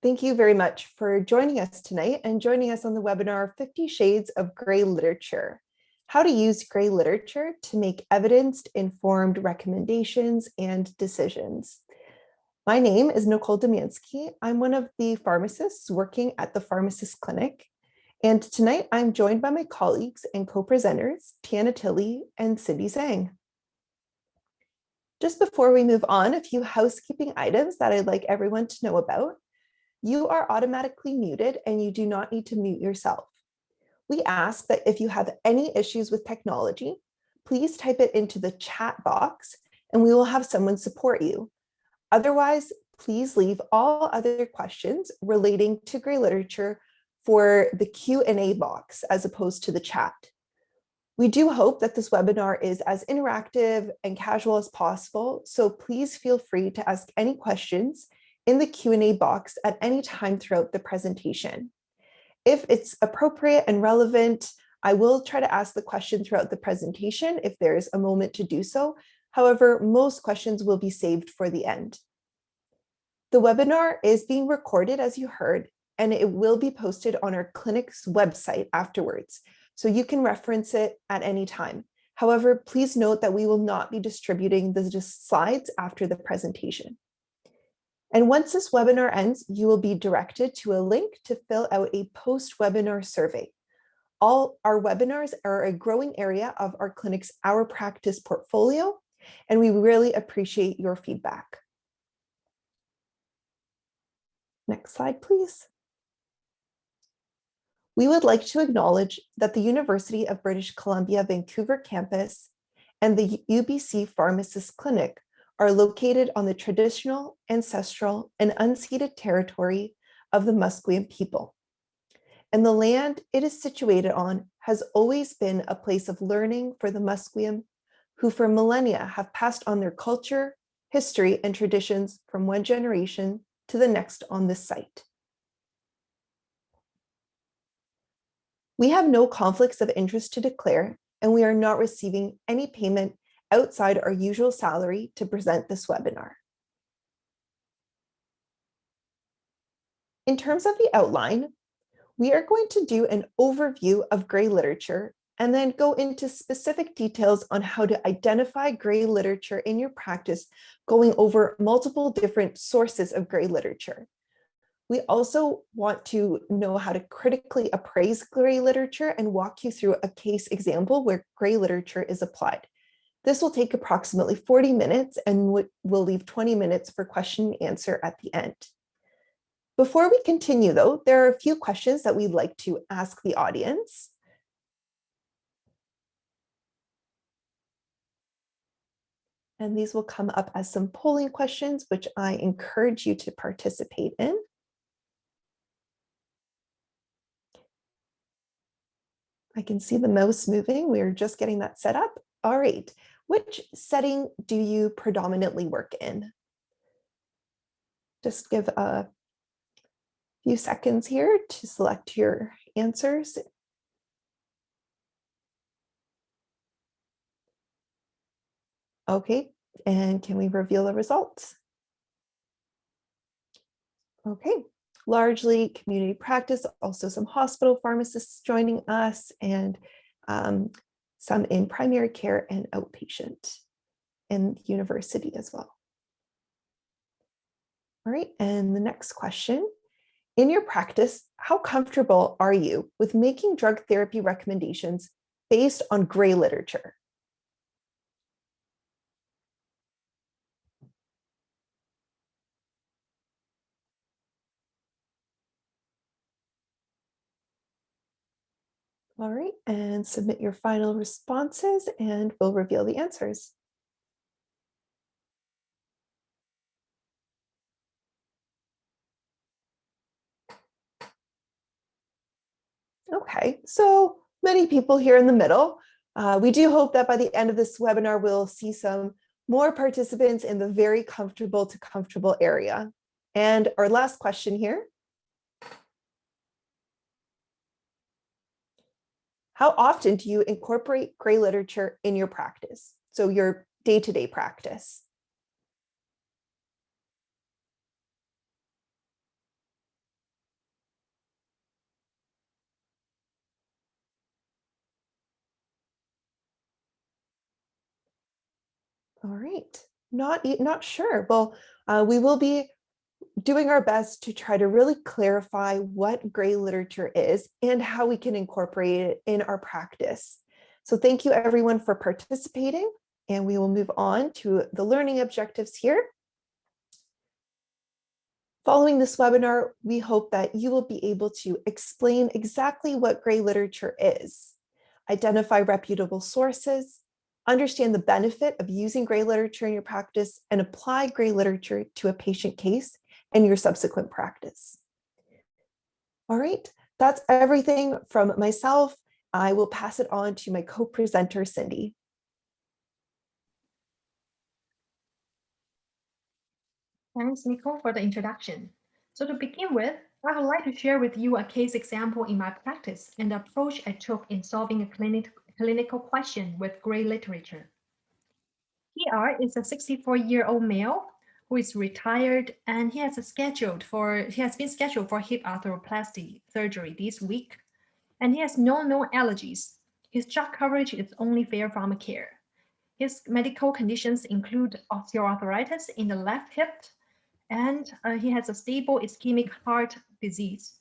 Thank you very much for joining us tonight and joining us on the webinar 50 Shades of Gray Literature, how to use gray literature to make evidence-informed recommendations and decisions. My name is Nicole Demansky. I'm one of the pharmacists working at the Pharmacists Clinic. And tonight I'm joined by my colleagues and co-presenters, Tiana Tilley and Cindy Zhang. Just before we move on, a few housekeeping items that I'd like everyone to know about. You are automatically muted and you do not need to mute yourself. We ask that if you have any issues with technology, please type it into the chat box and we will have someone support you. Otherwise, please leave all other questions relating to gray literature for the Q&A box as opposed to the chat. We do hope that this webinar is as interactive and casual as possible, so please feel free to ask any questions in the Q&A box at any time throughout the presentation. If it's appropriate and relevant, I will try to ask the question throughout the presentation if there's a moment to do so. However, most questions will be saved for the end. The webinar is being recorded, as you heard, and it will be posted on our clinic's website afterwards, so you can reference it at any time. However, please note that we will not be distributing the slides after the presentation. And once this webinar ends, you will be directed to a link to fill out a post-webinar survey. All our webinars are a growing area of our clinic's Our Practice portfolio, and we really appreciate your feedback. Next slide, please. We would like to acknowledge that the University of British Columbia Vancouver campus and the UBC Pharmacists Clinic are located on the traditional, ancestral, and unceded territory of the Musqueam people. And the land it is situated on has always been a place of learning for the Musqueam, who for millennia have passed on their culture, history, and traditions from one generation to the next on this site. We have no conflicts of interest to declare, and we are not receiving any payment outside our usual salary to present this webinar. In terms of the outline, we are going to do an overview of gray literature and then go into specific details on how to identify gray literature in your practice, going over multiple different sources of gray literature. We also want to know how to critically appraise gray literature and walk you through a case example where gray literature is applied. This will take approximately 40 minutes and we'll leave 20 minutes for question and answer at the end. Before we continue though, there are a few questions that we'd like to ask the audience. And these will come up as some polling questions, which I encourage you to participate in. I can see the mouse moving. We're just getting that set up. All right. Which setting do you predominantly work in? Just give a few seconds here to select your answers. Okay, and can we reveal the results? Okay, largely community practice, also some hospital pharmacists joining us, and some in primary care and outpatient, and university as well. All right, and the next question. In your practice, how comfortable are you with making drug therapy recommendations based on gray literature? All right, and submit your final responses and we'll reveal the answers. Okay, so many people here in the middle. We do hope that by the end of this webinar, we'll see some more participants in the very comfortable to comfortable area. And our last question here. How often do you incorporate gray literature in your practice? So your day-to-day practice. All right. Not sure. Well, we will be doing our best to try to really clarify what gray literature is and how we can incorporate it in our practice. So thank you everyone for participating, and we will move on to the learning objectives here. Following this webinar, we hope that you will be able to explain exactly what gray literature is, identify reputable sources, understand the benefit of using gray literature in your practice, and apply gray literature to a patient case and your subsequent practice. All right, that's everything from myself. I will pass it on to my co-presenter, Cindy. Thanks, Nicole, for the introduction. So to begin with, I would like to share with you a case example in my practice and the approach I took in solving a clinical question with gray literature. PR is a 64-year-old male who is retired, and he has been scheduled for hip arthroplasty surgery this week, and he has no known allergies. His job coverage is only Fair Pharmacare. His medical conditions include osteoarthritis in the left hip, and he has a stable ischemic heart disease.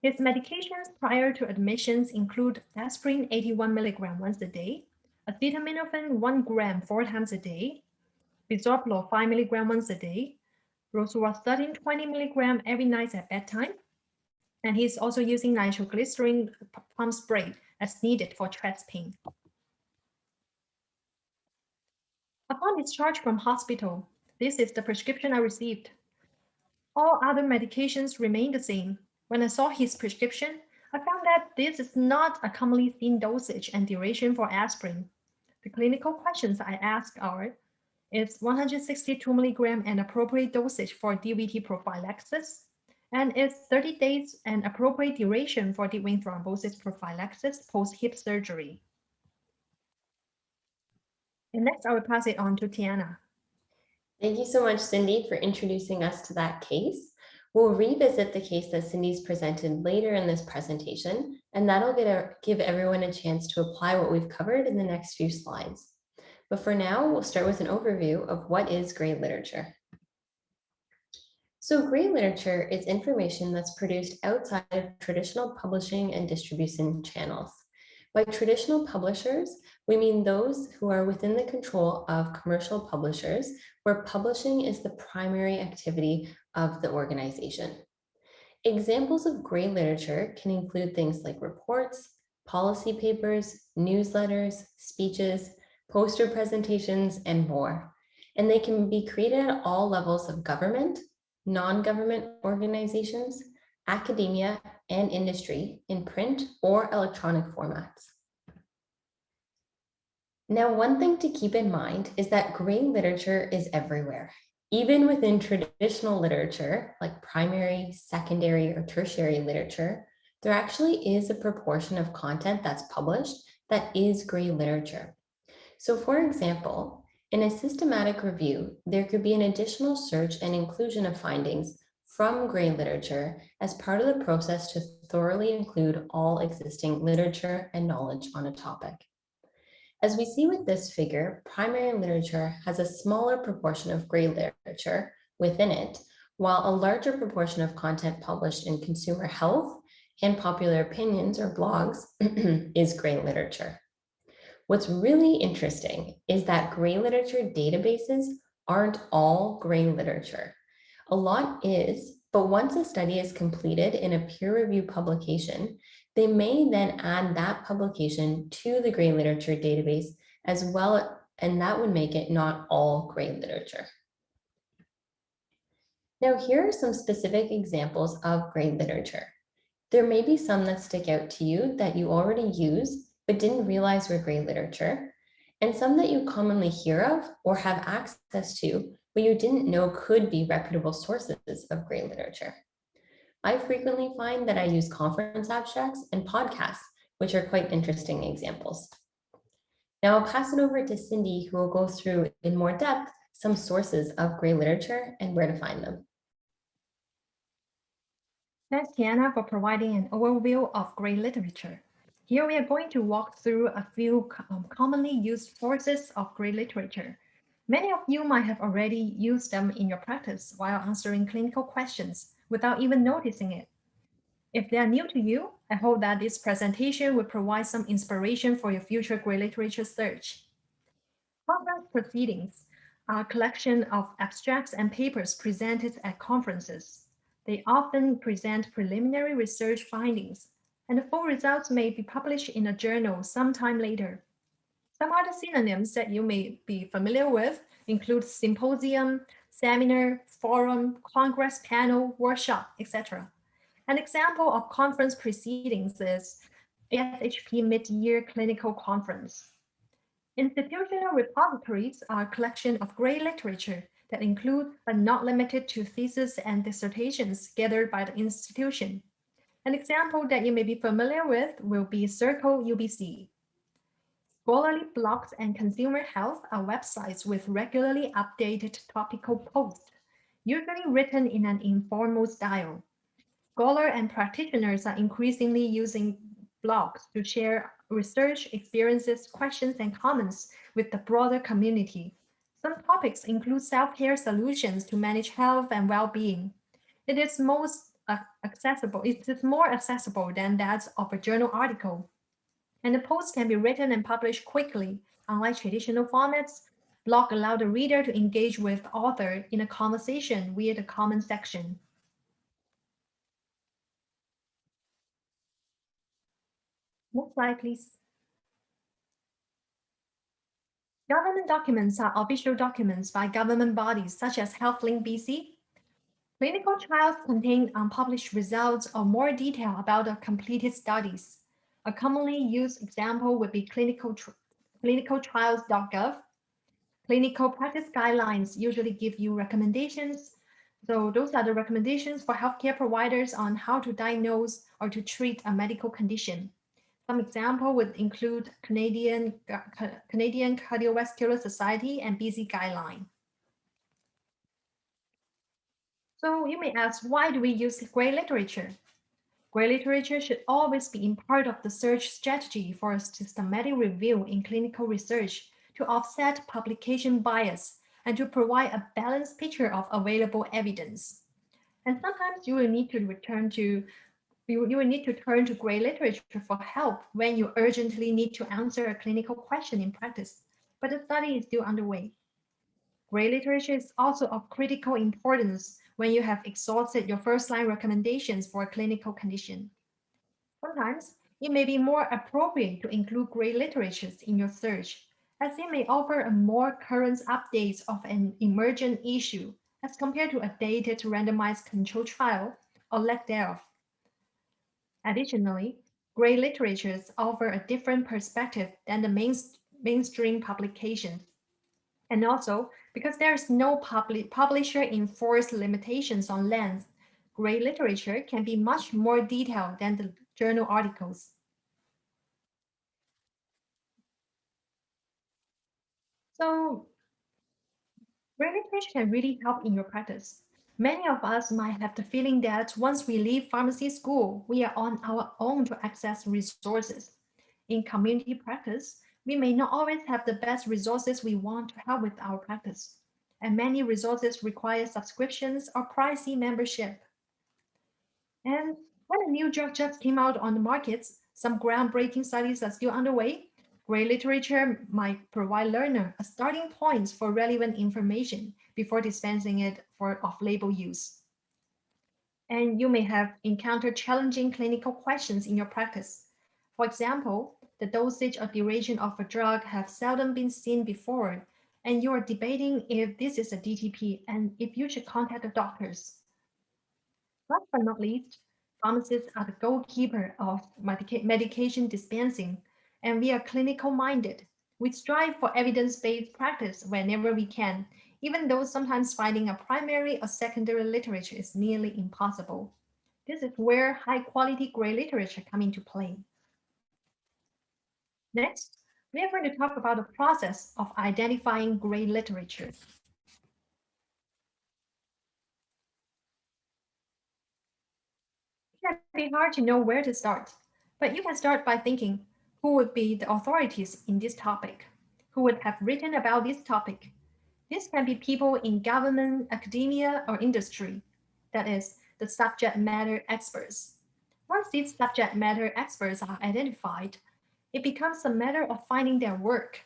His medications prior to admissions include aspirin 81 milligram once a day, acetaminophen 1 gram 4 times a day, bisoprolol 5 milligram once a day, rosuvastatin 20 milligram every night at bedtime, and he's also using nitroglycerin pump spray as needed for chest pain. Upon discharge from hospital, this is the prescription I received. All other medications remain the same. When I saw his prescription, I found that this is not a commonly seen dosage and duration for aspirin. The clinical questions I asked are, is 162 milligram an appropriate dosage for DVT prophylaxis? And is 30 days an appropriate duration for deep vein thrombosis prophylaxis post-hip surgery? And next, I will pass it on to Tiana. Thank you so much, Cindy, for introducing us to that case. We'll revisit the case that Cindy's presented later in this presentation, and that'll give everyone a chance to apply what we've covered in the next few slides. But for now, we'll start with an overview of what is gray literature. So gray literature is information that's produced outside of traditional publishing and distribution channels. By traditional publishers, we mean those who are within the control of commercial publishers, where publishing is the primary activity of the organization. Examples of gray literature can include things like reports, policy papers, newsletters, speeches, poster presentations, and more. And they can be created at all levels of government, non-government organizations, academia, and industry in print or electronic formats. Now, one thing to keep in mind is that gray literature is everywhere. Even within traditional literature, like primary, secondary, or tertiary literature, there actually is a proportion of content that's published that is gray literature. So for example, in a systematic review, there could be an additional search and inclusion of findings from gray literature as part of the process to thoroughly include all existing literature and knowledge on a topic. As we see with this figure, primary literature has a smaller proportion of gray literature within it, while a larger proportion of content published in consumer health and popular opinions or blogs is gray literature. What's really interesting is that gray literature databases aren't all gray literature. A lot is, but once a study is completed in a peer-reviewed publication, they may then add that publication to the gray literature database as well, and that would make it not all gray literature. Now, here are some specific examples of gray literature. There may be some that stick out to you that you already use, but didn't realize were gray literature, and some that you commonly hear of or have access to, but you didn't know could be reputable sources of gray literature. I frequently find that I use conference abstracts and podcasts, which are quite interesting examples. Now I'll pass it over to Cindy, who will go through in more depth some sources of gray literature and where to find them. Thanks, Tiana, for providing an overview of gray literature. Here we are going to walk through a few commonly used sources of gray literature. Many of you might have already used them in your practice while answering clinical questions without even noticing it. If they are new to you, I hope that this presentation will provide some inspiration for your future gray literature search. Conference proceedings are a collection of abstracts and papers presented at conferences. They often present preliminary research findings, and the full results may be published in a journal sometime later. Some other synonyms that you may be familiar with include symposium, seminar, forum, congress, panel, workshop, etc. An example of conference proceedings is ASHP Mid-Year Clinical Conference. Institutional repositories are a collection of gray literature that include but not limited to theses and dissertations gathered by the institution. An example that you may be familiar with will be Circle UBC. Scholarly blogs and consumer health are websites with regularly updated topical posts, usually written in an informal style. Scholars and practitioners are increasingly using blogs to share research, experiences, questions, and comments with the broader community. Some topics include self-care solutions to manage health and well-being. It is more accessible than that of a journal article. And the post can be written and published quickly. Unlike traditional formats, blog allow the reader to engage with the author in a conversation via the comment section. Next slide, please. Government documents are official documents by government bodies such as HealthLink BC. Clinical trials contain unpublished results or more detail about the completed studies. A commonly used example would be clinicaltrials.gov. Clinical practice guidelines usually give you recommendations. So those are the recommendations for healthcare providers on how to diagnose or to treat a medical condition. Some example would include Canadian Cardiovascular Society and BC Guideline. So you may ask, why do we use gray literature? Gray literature should always be in part of the search strategy for a systematic review in clinical research to offset publication bias and to provide a balanced picture of available evidence. And sometimes you will need to turn to gray literature for help when you urgently need to answer a clinical question in practice, but the study is still underway. Gray literature is also of critical importance when you have exhausted your first-line recommendations for a clinical condition. Sometimes it may be more appropriate to include gray literatures in your search, as it may offer a more current updates of an emergent issue as compared to a dated randomized control trial or lack thereof. Additionally, gray literatures offer a different perspective than the mainstream publications. And also, because there is no publisher-enforced limitations on length, gray literature can be much more detailed than the journal articles. So, gray literature can really help in your practice. Many of us might have the feeling that once we leave pharmacy school, we are on our own to access resources. In community practice, we may not always have the best resources we want to help with our practice, and many resources require subscriptions or pricey membership. And when a new drug just came out on the markets, some groundbreaking studies are still underway. Gray literature might provide learner a starting point for relevant information before dispensing it for off-label use. And you may have encountered challenging clinical questions in your practice. For example, the dosage or duration of a drug have seldom been seen before, and you are debating if this is a DTP and if you should contact the doctors. Last but not least, pharmacists are the goalkeeper of medication dispensing, and we are clinical minded. We strive for evidence-based practice whenever we can, even though sometimes finding a primary or secondary literature is nearly impossible. This is where high-quality gray literature come into play. Next, we are going to talk about the process of identifying gray literature. It can be hard to know where to start, but you can start by thinking, who would be the authorities in this topic? Who would have written about this topic? This can be people in government, academia, or industry, that is, the subject matter experts. Once these subject matter experts are identified, it becomes a matter of finding their work.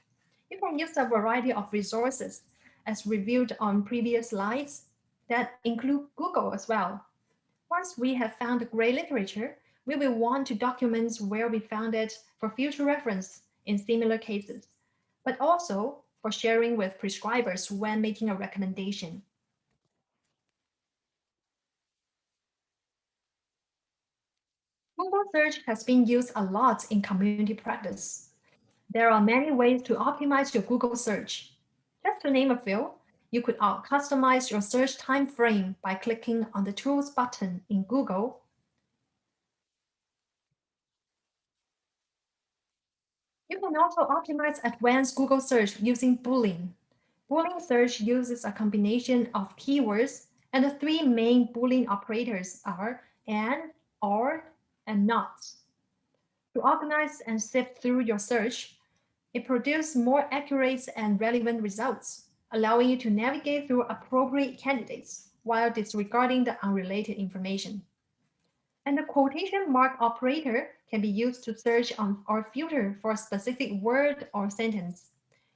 You can use a variety of resources, as reviewed on previous slides, that include Google as well. Once we have found great literature, we will want to document where we found it for future reference in similar cases, but also for sharing with prescribers when making a recommendation. Google search has been used a lot in community practice. There are many ways to optimize your Google search. Just to name a few, you could customize your search time frame by clicking on the Tools button in Google. You can also optimize advanced Google search using Boolean. Boolean search uses a combination of keywords, and the three main Boolean operators are and, or, and not. To organize and sift through your search, it produces more accurate and relevant results, allowing you to navigate through appropriate candidates while disregarding the unrelated information. And the quotation mark operator can be used to search on or filter for a specific word or sentence.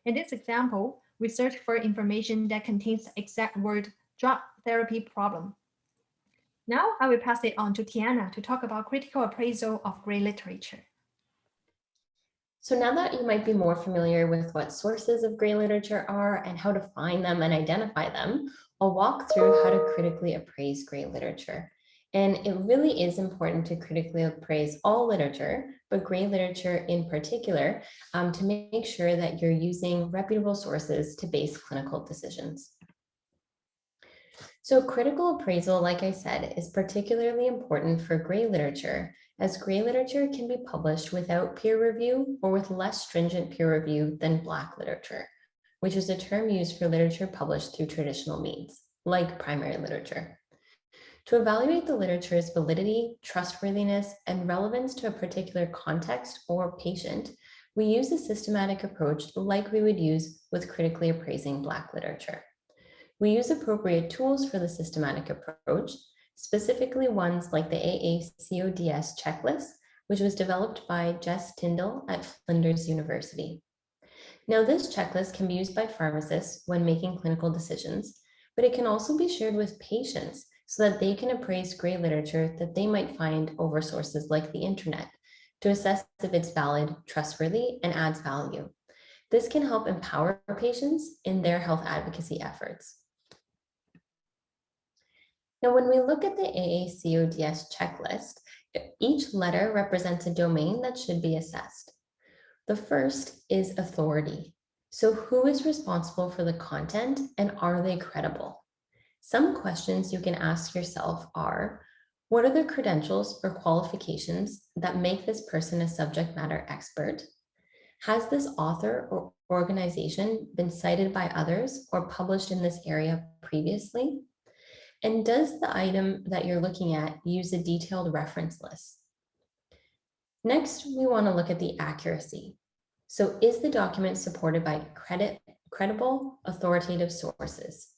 In this example, we search for information that contains the exact word drug therapy problem. Now I will pass it on to Tiana to talk about critical appraisal of great literature. So now that you might be more familiar with what sources of great literature are and how to find them and identify them, I'll walk through how to critically appraise great literature. And it really is important to critically appraise all literature, but great literature in particular, to make sure that you're using reputable sources to base clinical decisions. So critical appraisal, like I said, is particularly important for great literature, as great literature can be published without peer review or with less stringent peer review than Black literature, which is a term used for literature published through traditional means, like primary literature. To evaluate the literature's validity, trustworthiness, and relevance to a particular context or patient, we use a systematic approach like we would use with critically appraising Black literature. We use appropriate tools for the systematic approach, specifically ones like the AACODS checklist, which was developed by Jess Tyndall at Flinders University. Now, this checklist can be used by pharmacists when making clinical decisions, but it can also be shared with patients so that they can appraise great literature that they might find over sources like the internet to assess if it's valid, trustworthy, and adds value. This can help empower patients in their health advocacy efforts. Now, when we look at the AACODS checklist, each letter represents a domain that should be assessed. The first is authority. So who is responsible for the content and are they credible? Some questions you can ask yourself are, what are the credentials or qualifications that make this person a subject matter expert? Has this author or organization been cited by others or published in this area previously? And does the item that you're looking at use a detailed reference list? Next, we want to look at the accuracy. So is the document supported by credible, authoritative sources?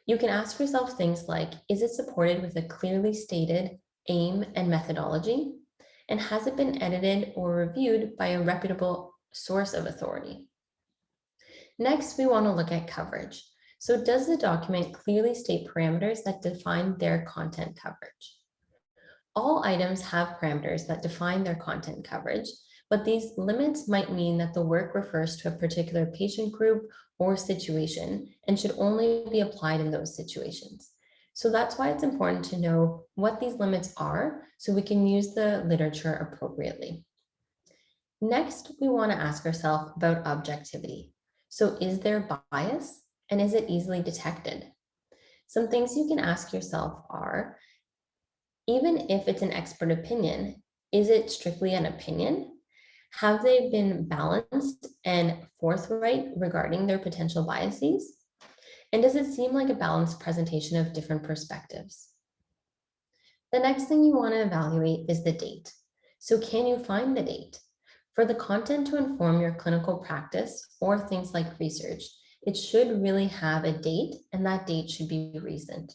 You can ask yourself things like, is it supported with a clearly stated aim and methodology? And has it been edited or reviewed by a reputable source of authority? Next, we want to look at coverage. So does the document clearly state parameters that define their content coverage? All items have parameters that define their content coverage, but these limits might mean that the work refers to a particular patient group or situation and should only be applied in those situations. So that's why it's important to know what these limits are so we can use the literature appropriately. Next, we want to ask ourselves about objectivity. So is there bias? And is it easily detected? Some things you can ask yourself are, even if it's an expert opinion, is it strictly an opinion? Have they been balanced and forthright regarding their potential biases? And does it seem like a balanced presentation of different perspectives? The next thing you want to evaluate is the date. So can you find the date? For the content to inform your clinical practice or things like research, It should really have a date, and that date should be recent.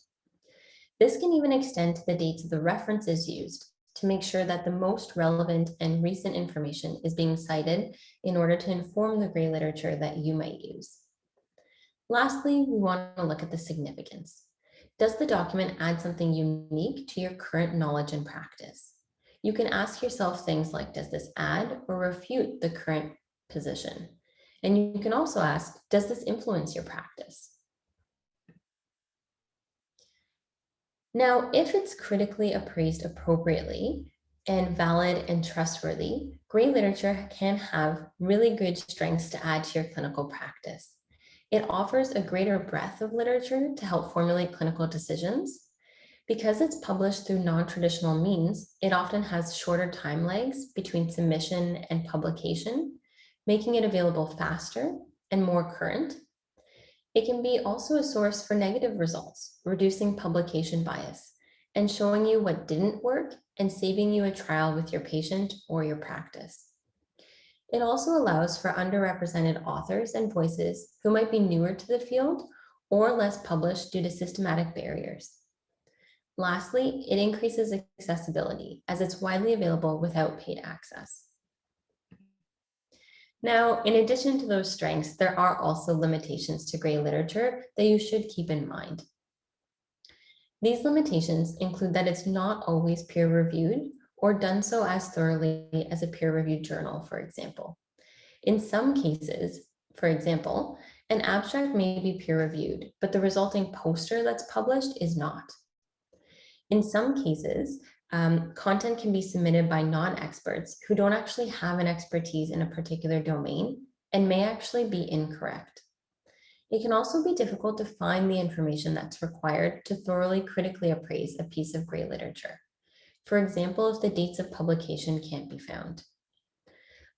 This can even extend to the dates of the references used to make sure that the most relevant and recent information is being cited in order to inform the gray literature that you might use. Lastly, we want to look at the significance. Does the document add something unique to your current knowledge and practice? You can ask yourself things like, does this add or refute the current position? And you can also ask, does this influence your practice? Now, if it's critically appraised appropriately and valid and trustworthy, gray literature can have really good strengths to add to your clinical practice. It offers a greater breadth of literature to help formulate clinical decisions. Because it's published through non-traditional means, it often has shorter time lags between submission and publication, making it available faster and more current. It can be also a source for negative results, reducing publication bias and showing you what didn't work and saving you a trial with your patient or your practice. It also allows for underrepresented authors and voices who might be newer to the field or less published due to systematic barriers. Lastly, it increases accessibility as it's widely available without paid access. Now, in addition to those strengths, there are also limitations to gray literature that you should keep in mind. These limitations include that it's not always peer-reviewed or done so as thoroughly as a peer-reviewed journal, for example. In some cases, for example, an abstract may be peer-reviewed, but the resulting poster that's published is not. In some cases, content can be submitted by non-experts who don't actually have an expertise in a particular domain and may actually be incorrect. It can also be difficult to find the information that's required to thoroughly critically appraise a piece of gray literature. For example, if the dates of publication can't be found.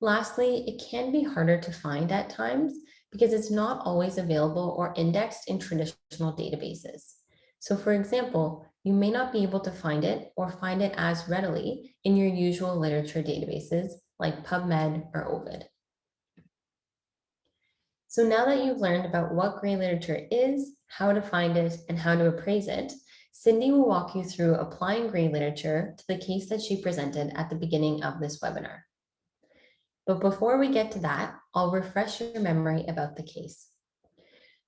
Lastly, it can be harder to find at times because it's not always available or indexed in traditional databases. So for example, you may not be able to find it or find it as readily in your usual literature databases like PubMed or Ovid. So now that you've learned about what gray literature is, how to find it, and how to appraise it, Cindy will walk you through applying gray literature to the case that she presented at the beginning of this webinar. But before we get to that, I'll refresh your memory about the case.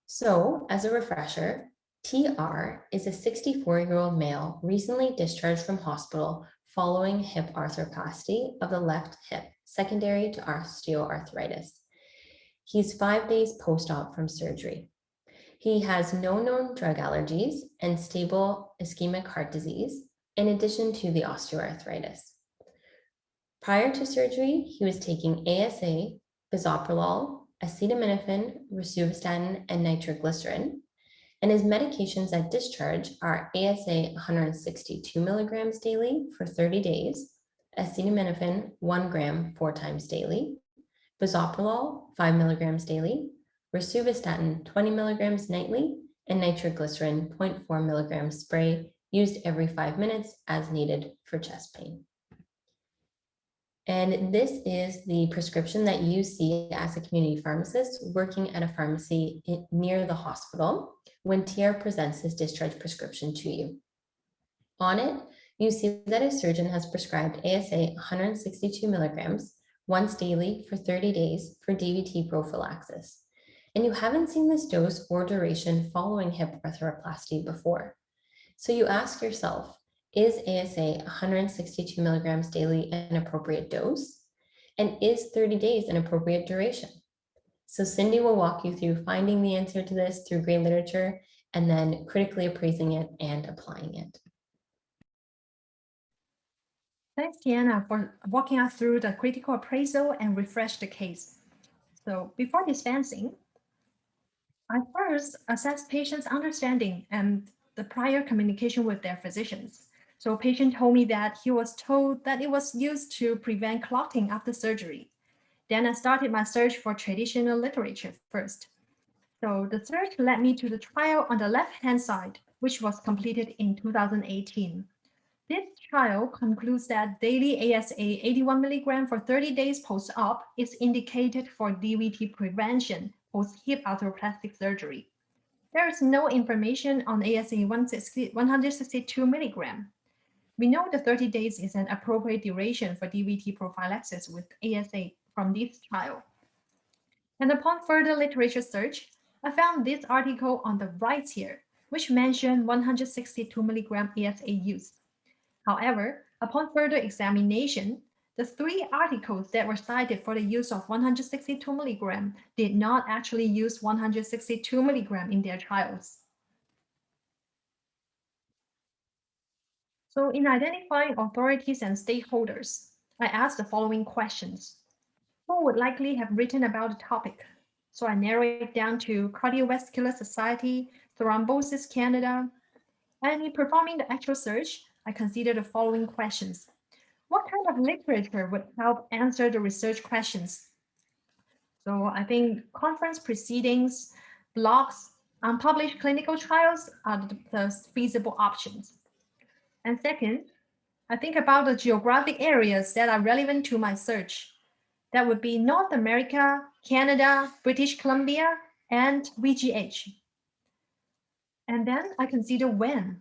So as a refresher, TR is a 64-year-old male recently discharged from hospital following hip arthroplasty of the left hip, secondary to osteoarthritis. He's 5 days post-op from surgery. He has no known drug allergies and stable ischemic heart disease, in addition to the osteoarthritis. Prior to surgery, he was taking ASA, bisoprolol, acetaminophen, rosuvastatin, and nitroglycerin. And his medications at discharge are ASA 162 milligrams daily for 30 days, acetaminophen 1 gram 4 times daily, bisoprolol 5 milligrams daily, rosuvastatin 20 milligrams nightly, and nitroglycerin 0.4 milligrams spray used every 5 minutes as needed for chest pain. And this is the prescription that you see as a community pharmacist working at a pharmacy near the hospital when TR presents his discharge prescription to you. On it, you see that a surgeon has prescribed ASA 162 milligrams once daily for 30 days for DVT prophylaxis. And you haven't seen this dose or duration following hip arthroplasty before. So you ask yourself, is ASA 162 milligrams daily an appropriate dose? And is 30 days an appropriate duration? So Cindy will walk you through finding the answer to this through gray literature and then critically appraising it and applying it. Thanks, Tiana, for walking us through the critical appraisal and refresh the case. So before dispensing, I first assess patient's understanding and the prior communication with their physicians. So patient told me that he was told that it was used to prevent clotting after surgery. Then I started my search for traditional literature first. So the search led me to the trial on the left-hand side, which was completed in 2018. This trial concludes that daily ASA 81 milligram for 30 days post-op is indicated for DVT prevention post-hip arthroplastic surgery. There is no information on ASA 162 milligram. We know the 30 days is an appropriate duration for DVT prophylaxis with ASA from this trial. And upon further literature search, I found this article on the right here, which mentioned 162 milligram ASA use. However, upon further examination, the 3 articles that were cited for the use of 162 milligram did not actually use 162 milligram in their trials. So in identifying authorities and stakeholders, I asked the following questions. Who would likely have written about the topic? So I narrowed it down to Cardiovascular Society, Thrombosis Canada, and in performing the actual search, I considered the following questions. What kind of literature would help answer the research questions? So I think conference proceedings, blogs, unpublished clinical trials are the feasible options. And second, I think about the geographic areas that are relevant to my search. That would be North America, Canada, British Columbia, and VGH. And then I consider when.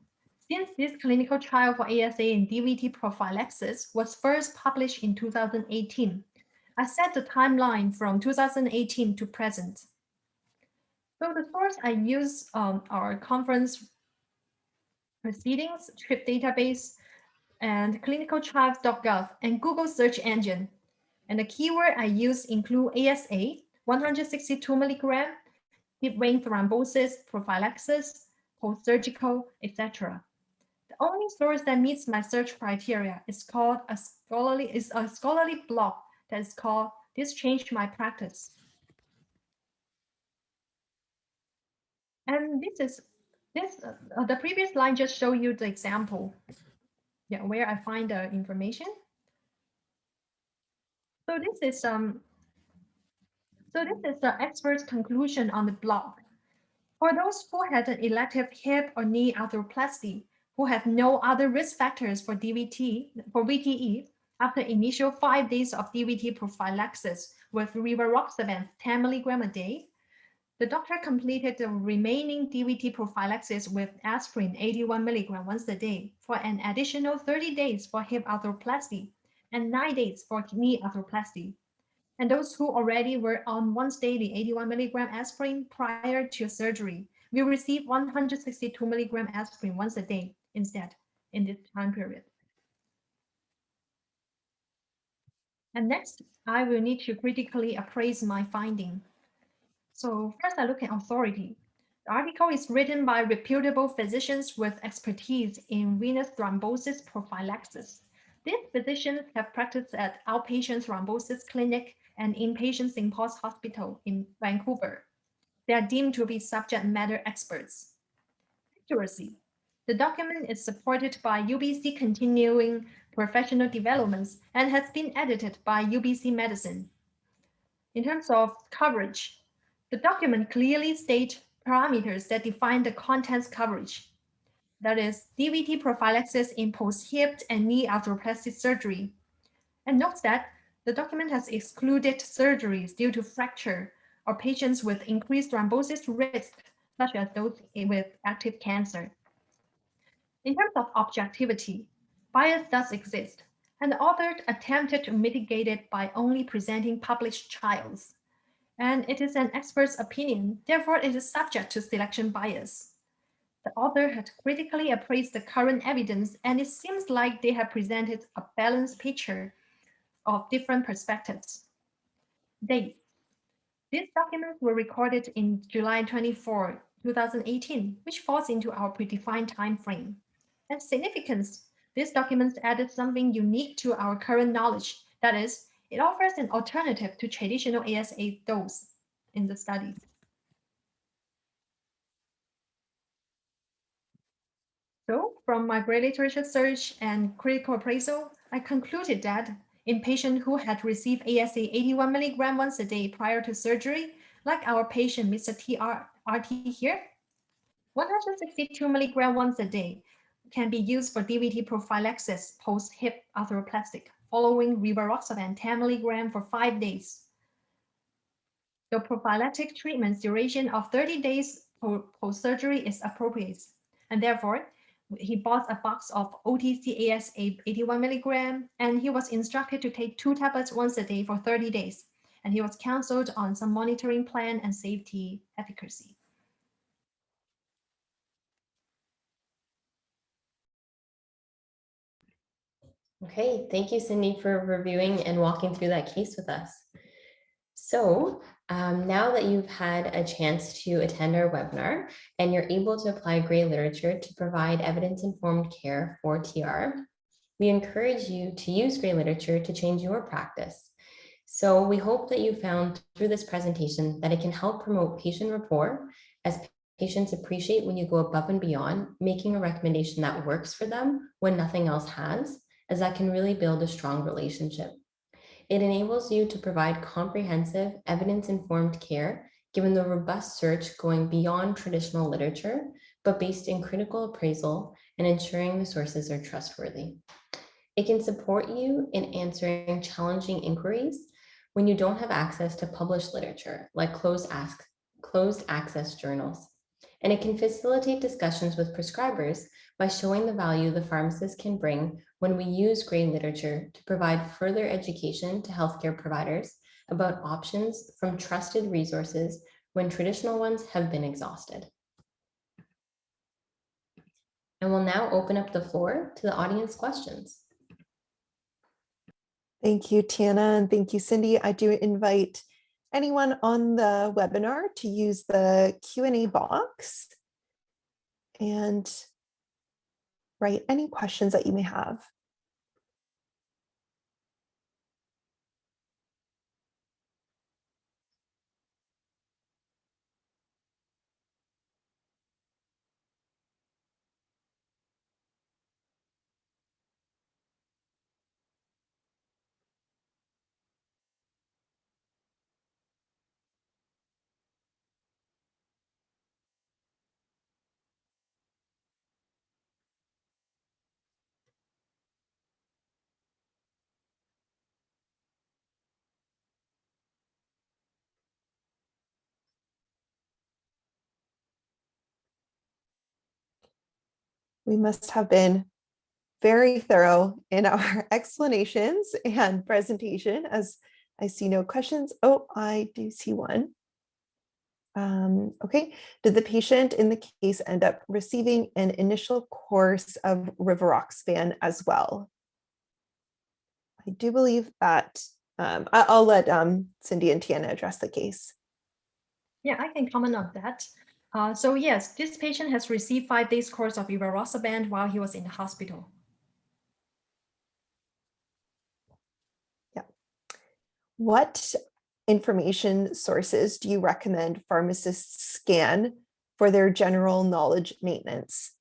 Since this clinical trial for ASA and DVT prophylaxis was first published in 2018, I set the timeline from 2018 to present. So the source I use are conference proceedings, trip database, and clinicaltrials.gov and Google search engine. And the keyword I use include ASA, 162 milligram, deep vein thrombosis, prophylaxis, post-surgical, etc. The only source that meets my search criteria is a scholarly blog that is called This Changed My Practice. And the previous line just show you the example, where I find the information. So this is the expert's conclusion on the blog. For those who had an elective hip or knee arthroplasty, who have no other risk factors for VTE, after initial 5 days of DVT prophylaxis with rivaroxaban 10 milligram a day, the doctor completed the remaining DVT prophylaxis with aspirin 81 milligram once a day for an additional 30 days for hip arthroplasty and 9 days for knee arthroplasty. And those who already were on once daily 81 milligram aspirin prior to surgery will receive 162 milligram aspirin once a day instead in this time period. And next, I will need to critically appraise my finding. So first I look at authority. The article is written by reputable physicians with expertise in venous thrombosis prophylaxis. These physicians have practiced at Outpatient Thrombosis Clinic and Inpatient St. Paul's Hospital in Vancouver. They are deemed to be subject matter experts. Accuracy. The document is supported by UBC continuing professional developments and has been edited by UBC Medicine. In terms of coverage, the document clearly states parameters that define the contents coverage. That is DVT prophylaxis in post-hip and knee arthroplasty surgery. And note that the document has excluded surgeries due to fracture or patients with increased thrombosis risk, such as those with active cancer. In terms of objectivity, bias does exist, and the author attempted to mitigate it by only presenting published trials. And it is an expert's opinion, therefore it is subject to selection bias. The author had critically appraised the current evidence, and it seems like they have presented a balanced picture of different perspectives. Dates. These documents were recorded in July 24, 2018, which falls into our predefined time frame. And significance, these documents added something unique to our current knowledge. That is, it offers an alternative to traditional ASA dose in the studies. So, from my great literature search and critical appraisal, I concluded that in patients who had received ASA 81 milligram once a day prior to surgery, like our patient Mr. TRT here, 162 milligram once a day can be used for DVT prophylaxis post-hip arthroplastic following rivaroxaban 10 milligram for 5 days. The prophylactic treatment's duration of 30 days post-surgery is appropriate. And therefore, he bought a box of OTC-AS 81 milligram, and he was instructed to take 2 tablets once a day for 30 days. And he was counseled on some monitoring plan and safety efficacy. Okay, thank you, Cindy, for reviewing and walking through that case with us. So now that you've had a chance to attend our webinar and you're able to apply gray literature to provide evidence-informed care for TR, we encourage you to use gray literature to change your practice. So we hope that you found through this presentation that it can help promote patient rapport, as patients appreciate when you go above and beyond, making a recommendation that works for them when nothing else has, as that can really build a strong relationship. It enables you to provide comprehensive, evidence-informed care, given the robust search going beyond traditional literature, but based in critical appraisal and ensuring the sources are trustworthy. It can support you in answering challenging inquiries when you don't have access to published literature, like closed access journals. And it can facilitate discussions with prescribers by showing the value the pharmacist can bring when we use gray literature to provide further education to healthcare providers about options from trusted resources when traditional ones have been exhausted. And we'll now open up the floor to the audience questions. Thank you, Tiana, and thank you, Cindy. I do invite anyone on the webinar to use the Q&A box and write any questions that you may have. We must have been very thorough in our explanations and presentation, as I see no questions. Oh, I do see one. Okay, did the patient in the case end up receiving an initial course of rivaroxaban as well? I do believe that I'll let Cindy and Tiana address the case. Yeah, I can comment on that. So yes, this patient has received 5 days course of rivaroxaban while he was in the hospital. Yeah. What information sources do you recommend pharmacists scan for their general knowledge maintenance?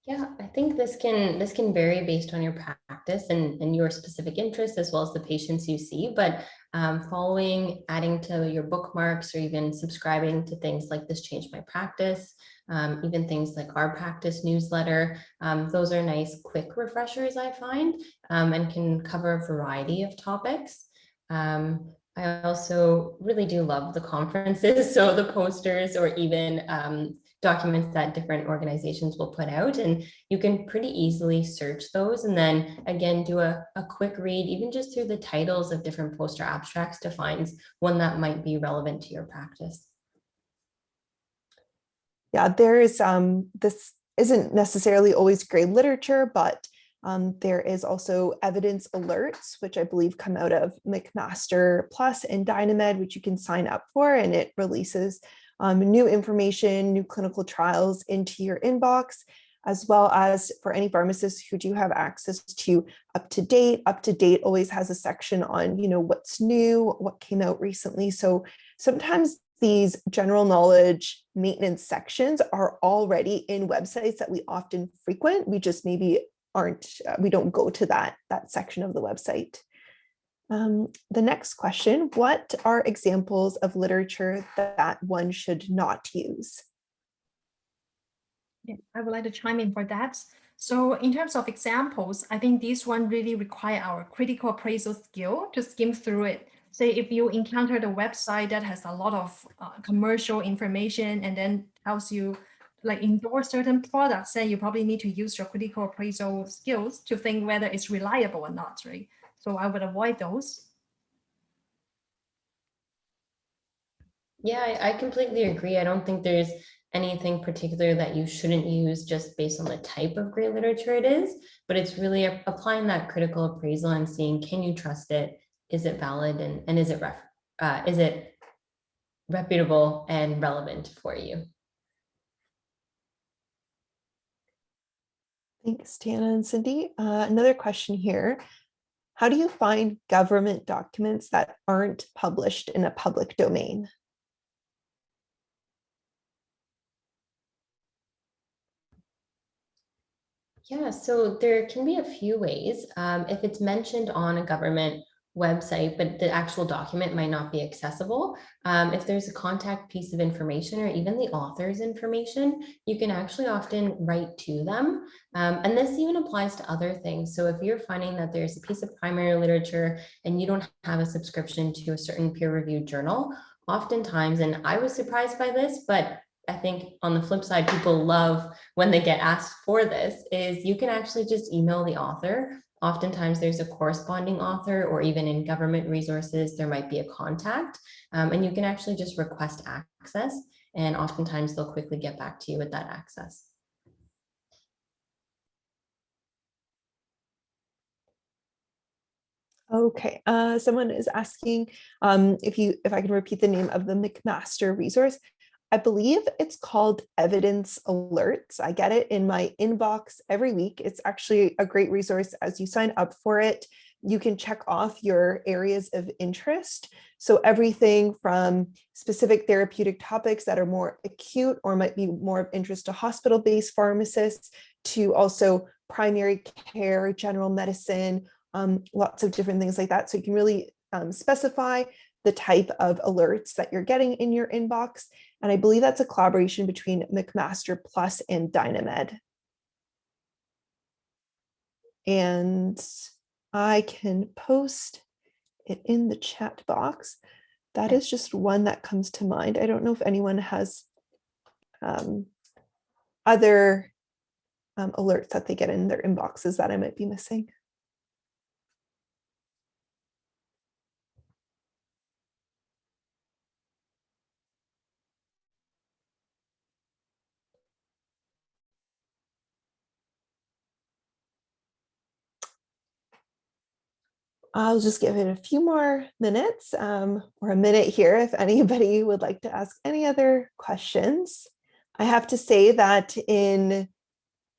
Yeah, I think this can vary based on your practice and your specific interests, as well as the patients you see. But following, adding to your bookmarks, or even subscribing to things like This Changed My Practice, even things like our practice newsletter, those are nice quick refreshers, I find, and can cover a variety of topics. I also really do love the conferences, so the posters, or even documents that different organizations will put out, and you can pretty easily search those and then again do a quick read, even just through the titles of different poster abstracts, to find one that might be relevant to your practice. Yeah, there is this isn't necessarily always gray literature, but there is also evidence alerts, which I believe come out of McMaster Plus and Dynamed, which you can sign up for, and it releases new information, new clinical trials into your inbox, as well as for any pharmacists who do have access to up to date always has a section on, what's new, what came out recently. So sometimes these general knowledge maintenance sections are already in websites that we often frequent. We just maybe we don't go to that section of the website. The next question, what are examples of literature that one should not use? Yeah, I would like to chime in for that. So in terms of examples, I think this one really require our critical appraisal skill to skim through it. Say if you encountered a website that has a lot of commercial information and then tells you like endorse certain products, then you probably need to use your critical appraisal skills to think whether it's reliable or not, right? So I would avoid those. Yeah, I completely agree. I don't think there's anything particular that you shouldn't use just based on the type of gray literature it is, but it's really applying that critical appraisal and seeing, can you trust it? Is it valid? And is it reputable and relevant for you? Thanks, Tana and Cindy. Another question here. How do you find government documents that aren't published in a public domain? Yeah, so there can be a few ways. If it's mentioned on a government website, but the actual document might not be accessible, if there's a contact piece of information or even the author's information, you can actually often write to them. And this even applies to other things. So if you're finding that there's a piece of primary literature and you don't have a subscription to a certain peer-reviewed journal, oftentimes, and I was surprised by this, but I think on the flip side, people love when they get asked for this, is you can actually just email the author. Oftentimes there's a corresponding author, or even in government resources, there might be a contact, and you can actually just request access, and oftentimes they'll quickly get back to you with that access. Okay, someone is asking if I can repeat the name of the McMaster resource. I believe it's called Evidence Alerts. I get it in my inbox every week. It's actually a great resource. As you sign up for it, you can check off your areas of interest. So everything from specific therapeutic topics that are more acute or might be more of interest to hospital-based pharmacists, to also primary care, general medicine, lots of different things like that. So you can really specify the type of alerts that you're getting in your inbox. And I believe that's a collaboration between McMaster Plus and Dynamed. And I can post it in the chat box. That is just one that comes to mind. I don't know if anyone has other alerts that they get in their inboxes that I might be missing. I'll just give it a few more minutes or a minute here if anybody would like to ask any other questions. I have to say that in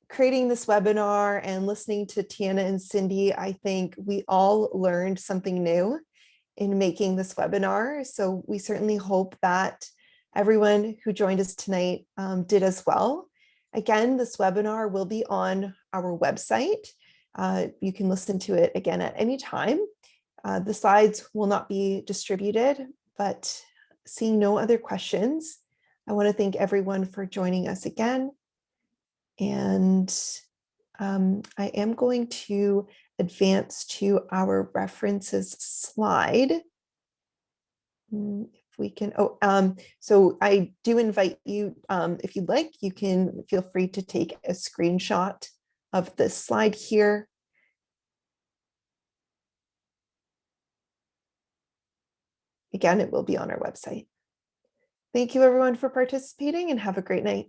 creating this webinar and listening to Tiana and Cindy, I think we all learned something new in making this webinar. So we certainly hope that everyone who joined us tonight did as well. Again, this webinar will be on our website. You can listen to it again at any time. The slides will not be distributed, but seeing no other questions, I want to thank everyone for joining us again. And I am going to advance to our references slide. If we can, so I do invite you, if you'd like, you can feel free to take a screenshot of this slide here. Again, it will be on our website. Thank you everyone for participating and have a great night.